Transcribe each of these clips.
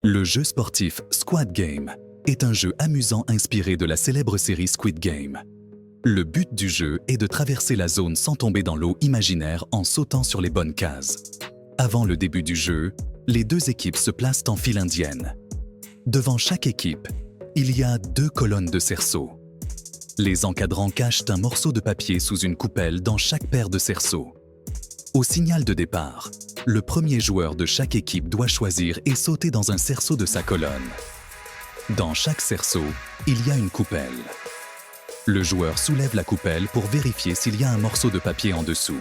Le jeu sportif Squad Game est un jeu amusant inspiré de la célèbre série Squid Game. Le but du jeu est de traverser la zone sans tomber dans l'eau imaginaire en sautant sur les bonnes cases. Avant le début du jeu, les deux équipes se placent en file indienne. Devant chaque équipe, il y a 2 colonnes de cerceaux. Les encadrants cachent un morceau de papier sous une coupelle dans chaque paire de cerceaux. Au signal de départ, le premier joueur de chaque équipe doit choisir et sauter dans un cerceau de sa colonne. Dans chaque cerceau, il y a une coupelle. Le joueur soulève la coupelle pour vérifier s'il y a un morceau de papier en dessous.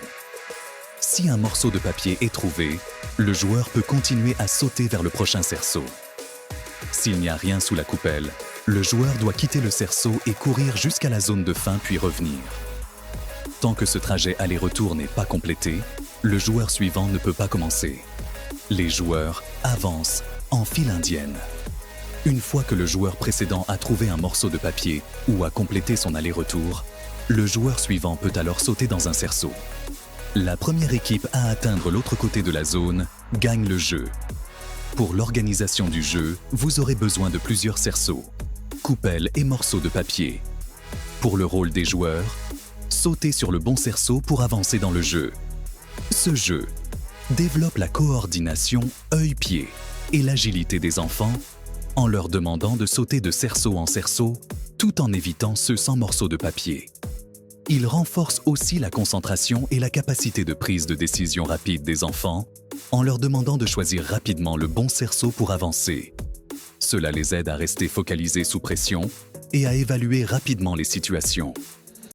Si un morceau de papier est trouvé, le joueur peut continuer à sauter vers le prochain cerceau. S'il n'y a rien sous la coupelle, le joueur doit quitter le cerceau et courir jusqu'à la zone de fin puis revenir. Tant que ce trajet aller-retour n'est pas complété, le joueur suivant ne peut pas commencer. Les joueurs avancent en file indienne. Une fois que le joueur précédent a trouvé un morceau de papier ou a complété son aller-retour, le joueur suivant peut alors sauter dans un cerceau. La première équipe à atteindre l'autre côté de la zone gagne le jeu. Pour l'organisation du jeu, vous aurez besoin de plusieurs cerceaux, coupelles et morceaux de papier. Pour le rôle des joueurs, sautez sur le bon cerceau pour avancer dans le jeu. Ce jeu développe la coordination œil-pied et l'agilité des enfants en leur demandant de sauter de cerceau en cerceau tout en évitant ceux sans morceaux de papier. Il renforce aussi la concentration et la capacité de prise de décision rapide des enfants en leur demandant de choisir rapidement le bon cerceau pour avancer. Cela les aide à rester focalisés sous pression et à évaluer rapidement les situations.